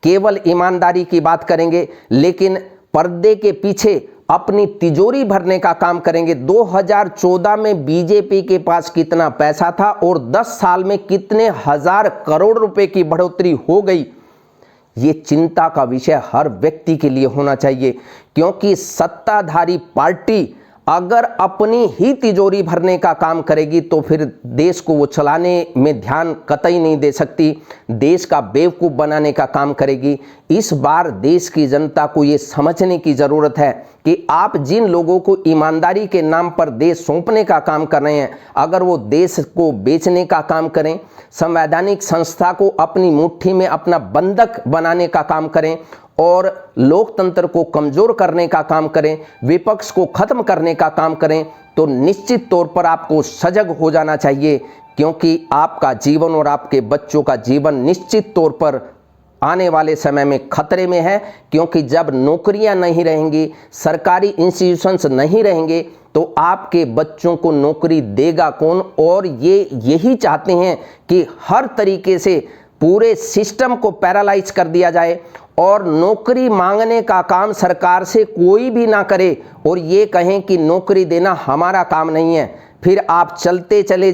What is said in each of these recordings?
केवल ईमानदारी की बात करेंगे, लेकिन पर्दे के पीछे अपनी तिजोरी भरने का काम करेंगे। 2014 में बीजेपी के पास कितना पैसा था और 10 साल में कितने हजार करोड़ रुपए की बढ़ोतरी हो गई, ये चिंता का विषय हर व्यक्ति के लिए होना चाहिए। क्योंकि सत्ताधारी पार्टी अगर अपनी ही तिजोरी भरने का काम करेगी तो फिर देश को वो चलाने में ध्यान कतई नहीं दे सकती, देश का बेवकूफ़ बनाने का काम करेगी। इस बार देश की जनता को ये समझने की ज़रूरत है कि आप जिन लोगों को ईमानदारी के नाम पर देश सौंपने का काम कर रहे हैं, अगर वो देश को बेचने का काम करें, संवैधानिक संस्था को अपनी मुट्ठी में अपना बंधक बनाने का काम करें और लोकतंत्र को कमज़ोर करने का काम करें, विपक्ष को ख़त्म करने का काम करें, तो निश्चित तौर पर आपको सजग हो जाना चाहिए। क्योंकि आपका जीवन और आपके बच्चों का जीवन निश्चित तौर पर आने वाले समय में खतरे में है। क्योंकि जब नौकरियां नहीं रहेंगी, सरकारी इंस्टीट्यूशंस नहीं रहेंगे, तो आपके बच्चों को नौकरी देगा कौन? और ये यही चाहते हैं कि हर तरीके से पूरे सिस्टम को पैरालाइज कर दिया जाए और नौकरी मांगने का काम सरकार से कोई भी ना करे और ये कहें कि नौकरी देना हमारा काम नहीं है। फिर आप चलते चले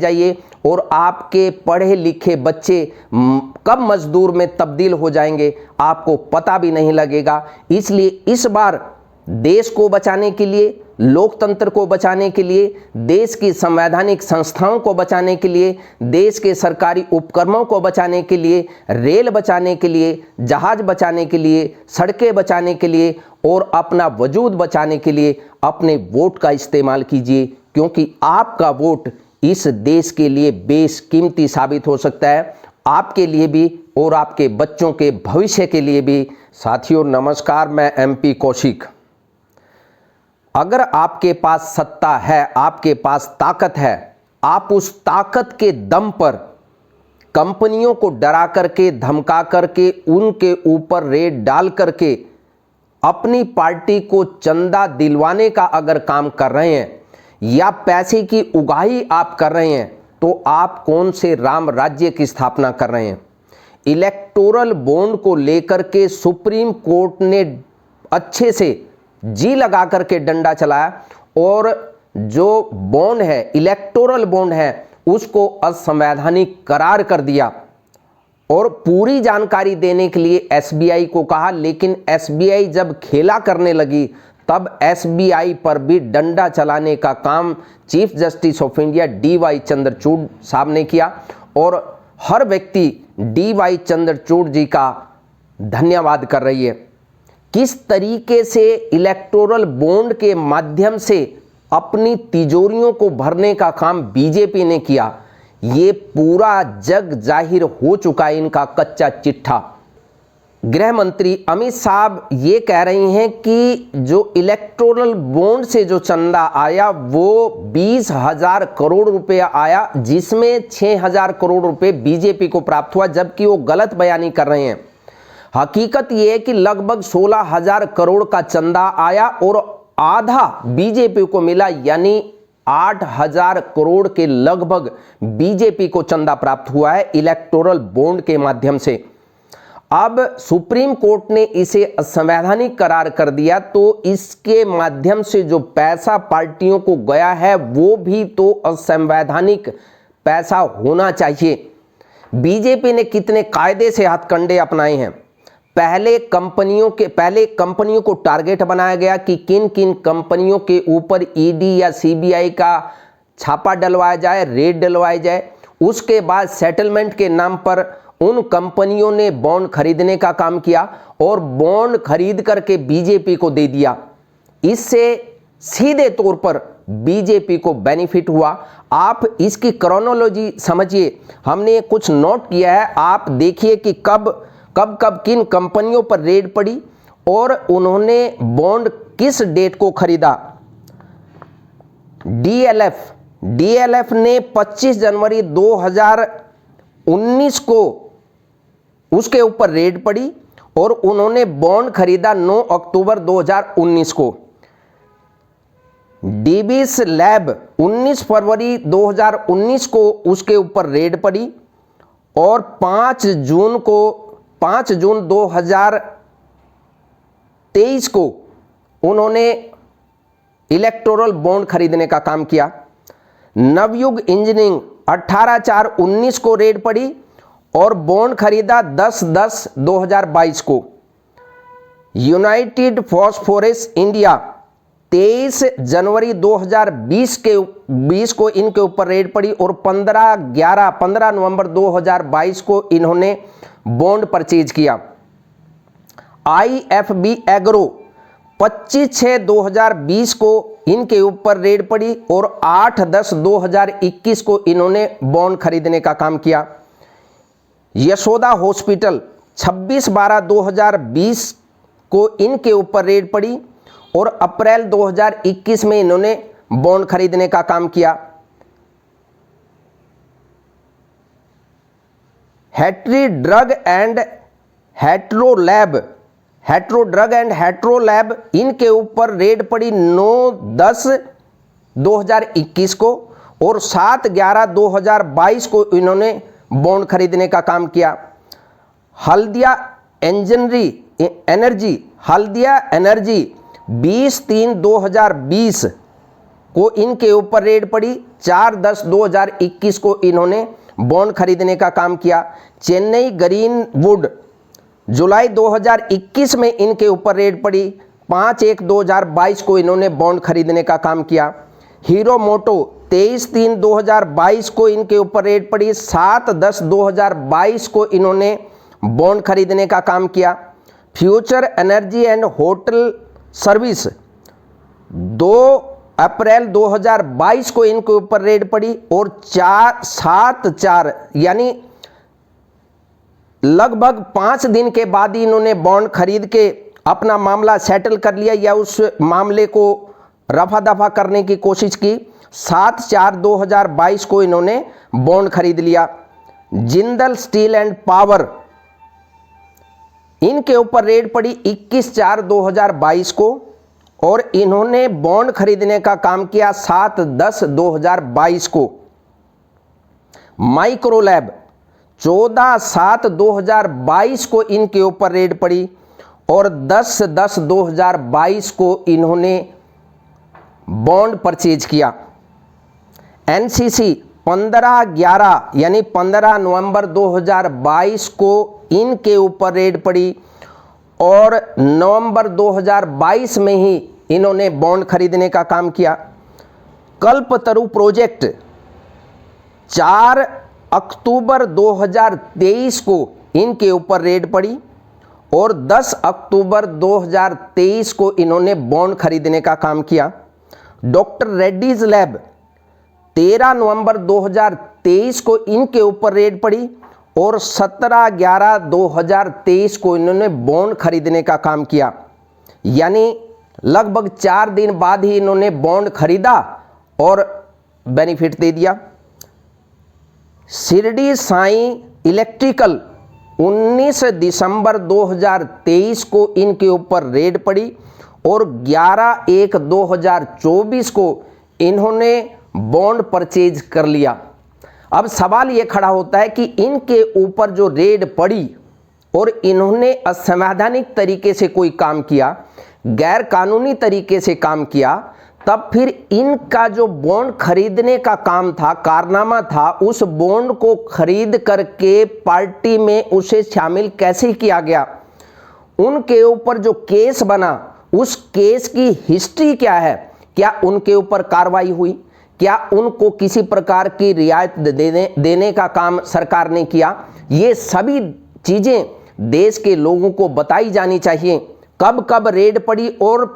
जाइए और आपके पढ़े लिखे बच्चे कब मजदूर में तब्दील हो जाएंगे आपको पता भी नहीं लगेगा। इसलिए इस बार देश को बचाने के लिए, लोकतंत्र को बचाने के लिए, देश की संवैधानिक संस्थाओं को बचाने के लिए, देश के सरकारी उपक्रमों को बचाने के लिए, रेल बचाने के लिए, जहाज बचाने के लिए, सड़कें बचाने के लिए और अपना वजूद बचाने के लिए अपने वोट का इस्तेमाल कीजिए। क्योंकि आपका वोट इस देश के लिए बेशकीमती साबित हो सकता है, आपके लिए भी और आपके बच्चों के भविष्य के लिए भी। साथियों नमस्कार, मैं MP कौशिक। अगर आपके पास सत्ता है, आपके पास ताकत है, आप उस ताकत के दम पर कंपनियों को डरा करके, धमका करके, उनके ऊपर रेड डाल करके अपनी पार्टी को चंदा दिलवाने का अगर काम कर रहे हैं या पैसे की उगाही आप कर रहे हैं, तो आप कौन से राम राज्य की स्थापना कर रहे हैं? इलेक्टोरल बॉन्ड को लेकर के सुप्रीम कोर्ट ने अच्छे से जी लगा करके डंडा चलाया और जो बॉन्ड है, इलेक्टोरल बॉन्ड है, उसको असंवैधानिक करार कर दिया और पूरी जानकारी देने के लिए SBI को कहा। लेकिन SBI जब खेला करने लगी तब SBI पर भी डंडा चलाने का काम chief justice of India DY Chandrachud साहब ने किया और हर व्यक्ति DY चंद्रचूड़ जी का धन्यवाद कर रही है। किस तरीके से इलेक्टोरल बॉन्ड के माध्यम से अपनी तिजोरियों को भरने का काम बीजेपी ने किया, ये पूरा जग जाहिर हो चुका है इनका कच्चा चिट्ठा। गृह मंत्री अमित साहब ये कह रही हैं कि जो इलेक्टोरल बॉन्ड से जो चंदा आया वो 20,000 करोड़ रुपया आया, जिसमें 6,000 करोड़ रुपए बीजेपी को प्राप्त हुआ, जबकि वो गलत बयानी कर रहे हैं। हकीकत ये है कि लगभग 16,000 करोड़ का चंदा आया और आधा बीजेपी को मिला, यानी 8,000 करोड़ के लगभग बीजेपी को चंदा प्राप्त हुआ है इलेक्टोरल बॉन्ड के माध्यम से। अब सुप्रीम कोर्ट ने इसे असंवैधानिक करार कर दिया, तो इसके माध्यम से जो पैसा पार्टियों को गया है वो भी तो असंवैधानिक पैसा होना चाहिए। बीजेपी ने कितने कायदे से हथकंडे अपनाए हैं। पहले कंपनियों को टारगेट बनाया गया कि किन किन कंपनियों के ऊपर ED या CBI का छापा डलवाया जाए, रेड डलवाई जाए। उसके बाद सेटलमेंट के नाम पर उन कंपनियों ने बॉन्ड खरीदने का काम किया और बॉन्ड खरीद करके बीजेपी को दे दिया। इससे सीधे तौर पर बीजेपी को बेनिफिट हुआ। आप इसकी क्रोनोलॉजी समझिए, हमने कुछ नोट किया है, आप देखिए कि कब किन कंपनियों पर रेड पड़ी और उन्होंने बॉन्ड किस डेट को खरीदा। DLF ने 25 जनवरी 2019 को उसके ऊपर रेड पड़ी और उन्होंने बॉन्ड खरीदा 9 अक्टूबर 2019 को। डिविस लैब 19 फरवरी 2019 को उसके ऊपर रेड पड़ी और 5 जून को 5 जून 2023 को उन्होंने इलेक्टोरल बॉन्ड खरीदने का काम किया। नवयुग इंजीनियरिंग 18/4/19 को रेड पड़ी और बॉन्ड खरीदा 10/10/2022 को। यूनाइटेड फॉस्फोरस इंडिया 23 जनवरी 2020 को इनके ऊपर रेड पड़ी और 15 नवंबर 2022 को इन्होंने बॉन्ड परचेज किया। IFB एग्रो 25/6/2020 को इनके ऊपर रेड पड़ी और 8/10/2021 को इन्होंने बॉन्ड खरीदने का काम किया। यशोदा हॉस्पिटल 26/12/2020 को इनके ऊपर रेड पड़ी और अप्रैल 2021 में इन्होंने बॉन्ड खरीदने का काम किया। Hetero drug and hetero lab इनके ऊपर रेड पड़ी 9/10/2021 को और 7/11/2022 को इन्होंने बॉन्ड खरीदने का काम किया। हल्दिया एनर्जी 20/3/2020 को इनके ऊपर रेड पड़ी। 4/10/2021 को इन्होंने बॉन्ड खरीदने का काम किया। चेन्नई ग्रीनवुड जुलाई 2021 में इनके ऊपर रेड पड़ी। 5/1/2022 को इन्होंने बॉन्ड खरीदने का काम किया। हीरो मोटो 23/3/2022 को इनके ऊपर रेड पड़ी। 7/10/2022 को इन्होंने बॉन्ड खरीदने का काम किया। Future energy and hotel service 2 अप्रैल 2022 को इनके ऊपर रेड पड़ी और 7/4 यानी लगभग 5 दिन के बाद ही इन्होंने बॉन्ड खरीद के अपना मामला सेटल कर लिया या उस मामले को रफा दफा करने की कोशिश की। 7/4/2022 को इन्होंने बॉन्ड खरीद लिया। जिंदल स्टील एंड पावर इनके ऊपर रेड पड़ी 21/4/2022 को और इन्होंने बॉन्ड खरीदने का काम किया 7/10/2022 को। माइक्रोलैब 14/7/2022 को इनके ऊपर रेड पड़ी और 10/10/2022 को इन्होंने बॉन्ड परचेज किया। NCC 15/11 यानी 15 नवंबर 2022 को इनके ऊपर रेड पड़ी और नवंबर 2022 में ही इन्होंने बॉन्ड खरीदने का काम किया। कल्पतरु प्रोजेक्ट 4 अक्टूबर 2023 को इनके ऊपर रेड पड़ी और 10 अक्टूबर 2023 को इन्होंने बॉन्ड खरीदने का काम किया। डॉक्टर रेड्डीज लैब 13 नवंबर 2023 को इनके ऊपर रेड पड़ी और 17/11/2023 को इन्होंने बॉन्ड खरीदने का काम किया। यानी लगभग 4 दिन बाद ही इन्होंने बॉन्ड खरीदा और बेनिफिट दे दिया। शिरडी साईं इलेक्ट्रिकल 19 दिसंबर 2023 को इनके ऊपर रेड पड़ी और 11/1/2024 को इन्होंने बॉन्ड परचेज कर लिया। अब सवाल ये खड़ा होता है कि इनके ऊपर जो रेड पड़ी और इन्होंने असंवैधानिक तरीके से कोई काम किया, गैर कानूनी तरीके से काम किया, तब फिर इनका जो बॉन्ड खरीदने का काम था, कारनामा था, उस बॉन्ड को खरीद करके पार्टी में उसे शामिल कैसे किया गया? उनके ऊपर जो केस बना, उस केस की हिस्ट्री क्या है? क्या उनके ऊपर कार्रवाई हुई? क्या उनको किसी प्रकार की रियायत देने का काम सरकार ने किया? ये सभी चीज़ें देश के लोगों को बताई जानी चाहिए। कब कब रेड पड़ी और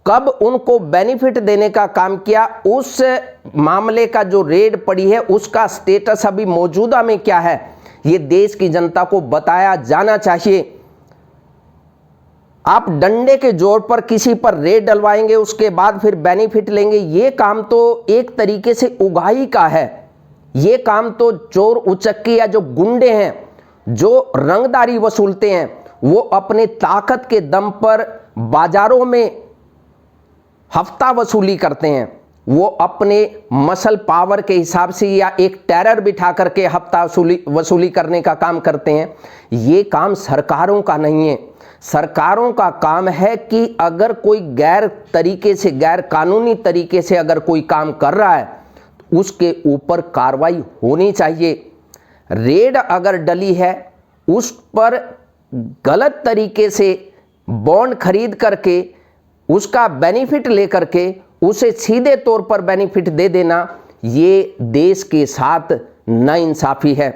कब उनको बेनिफिट देने का काम किया, उस मामले का जो रेड पड़ी है उसका स्टेटस अभी मौजूदा में क्या है, ये देश की जनता को बताया जाना चाहिए। आप डंडे के जोर पर किसी पर रेड डलवाएंगे, उसके बाद फिर बेनिफिट लेंगे, ये काम तो एक तरीके से उगाही का है। ये काम तो चोर उचक्की या जो गुंडे हैं, जो रंगदारी वसूलते हैं, वो अपने ताकत के दम पर बाजारों में हफ्ता वसूली करते हैं। वो अपने मसल पावर के हिसाब से या एक टेरर बिठा करके हफ्ता वसूली करने का काम करते हैं। ये काम सरकारों का नहीं है। सरकारों का काम है कि अगर कोई गैर कानूनी तरीके से अगर कोई काम कर रहा है उसके ऊपर कार्रवाई होनी चाहिए। रेड अगर डली है उस पर गलत तरीके से बॉन्ड खरीद करके उसका बेनिफिट लेकर के उसे सीधे तौर पर बेनिफिट दे देना, ये देश के साथ नाइंसाफी है।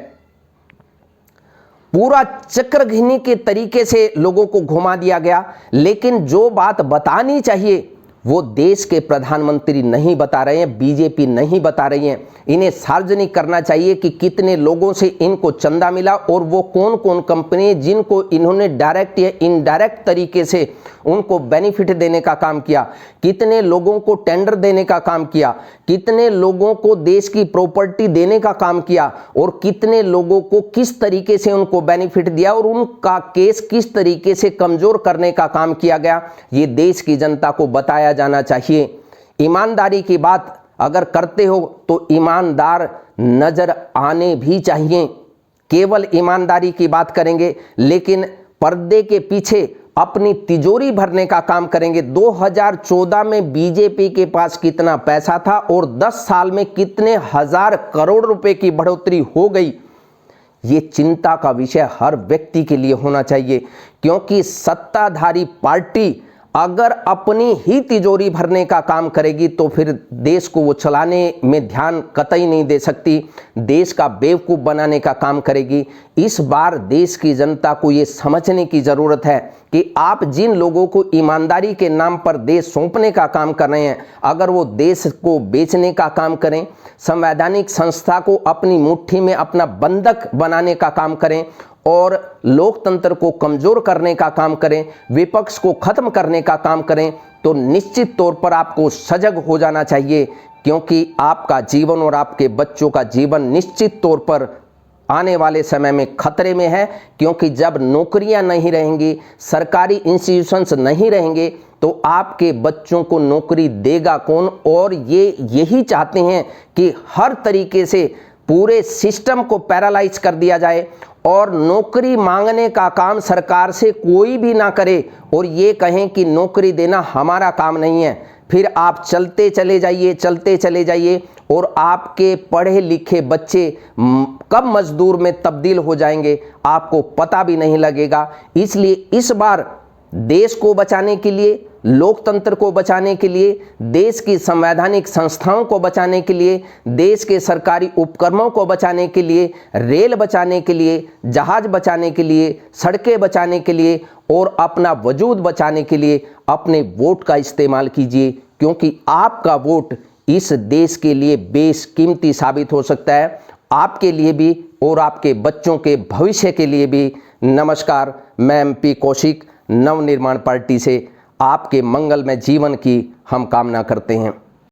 पूरा चक्रघूनी के तरीके से लोगों को घुमा दिया गया, लेकिन जो बात बतानी चाहिए वो देश के प्रधानमंत्री नहीं बता रहे हैं, बीजेपी नहीं बता रही है। इन्हें सार्वजनिक करना चाहिए कि कितने लोगों से इनको चंदा मिला और वो कौन कौन कंपनी जिनको इन्होंने डायरेक्ट या इनडायरेक्ट तरीके से उनको बेनिफिट देने का काम किया, कितने लोगों को टेंडर देने का काम किया, कितने लोगों को देश की प्रॉपर्टी देने का काम किया और कितने लोगों को किस तरीके से उनको बेनिफिट दिया और उनका केस किस तरीके से कमजोर करने का काम किया गया। ये देश की जनता को बताया जाना चाहिए। ईमानदारी की बात अगर करते हो तो ईमानदार नजर आने भी चाहिए। केवल ईमानदारी की बात करेंगे लेकिन पर्दे के पीछे अपनी तिजोरी भरने का काम करेंगे। 2014 में बीजेपी के पास कितना पैसा था और 10 साल में कितने हजार करोड़ रुपए की बढ़ोतरी हो गई, ये चिंता का विषय हर व्यक्ति के लिए होना चाहिए। क्योंकि सत्ताधारी पार्टी अगर अपनी ही तिजोरी भरने का काम करेगी तो फिर देश को वो चलाने में ध्यान कतई नहीं दे सकती, देश का बेवकूफ़ बनाने का काम करेगी। इस बार देश की जनता को ये समझने की ज़रूरत है कि आप जिन लोगों को ईमानदारी के नाम पर देश सौंपने का काम कर रहे हैं, अगर वो देश को बेचने का काम करें, संवैधानिक संस्था को अपनी मुट्ठी में अपना बंधक बनाने का काम करें और लोकतंत्र को कमजोर करने का काम करें, विपक्ष को खत्म करने का काम करें, तो निश्चित तौर पर आपको सजग हो जाना चाहिए। क्योंकि आपका जीवन और आपके बच्चों का जीवन निश्चित तौर पर आने वाले समय में खतरे में है। क्योंकि जब नौकरियां नहीं रहेंगी, सरकारी इंस्टीट्यूशंस नहीं रहेंगे, तो आपके बच्चों को नौकरी देगा कौन। और ये यही चाहते हैं कि हर तरीके से पूरे सिस्टम को पैरालाइज कर दिया जाए और नौकरी मांगने का काम सरकार से कोई भी ना करे और ये कहें कि नौकरी देना हमारा काम नहीं है। फिर आप चलते चले जाइए और आपके पढ़े लिखे बच्चे कब मजदूर में तब्दील हो जाएंगे आपको पता भी नहीं लगेगा। इसलिए इस बार देश को बचाने के लिए, लोकतंत्र को बचाने के लिए, देश की संवैधानिक संस्थाओं को बचाने के लिए, देश के सरकारी उपक्रमों को बचाने के लिए, रेल बचाने के लिए, जहाज बचाने के लिए, सड़कें बचाने के लिए और अपना वजूद बचाने के लिए अपने वोट का इस्तेमाल कीजिए। क्योंकि आपका वोट इस देश के लिए बेशकीमती साबित हो सकता है, आपके लिए भी और आपके बच्चों के भविष्य के लिए भी। नमस्कार, मैं MP कौशिक, नवनिर्माण पार्टी से आपके मंगलमय जीवन की हम कामना करते हैं।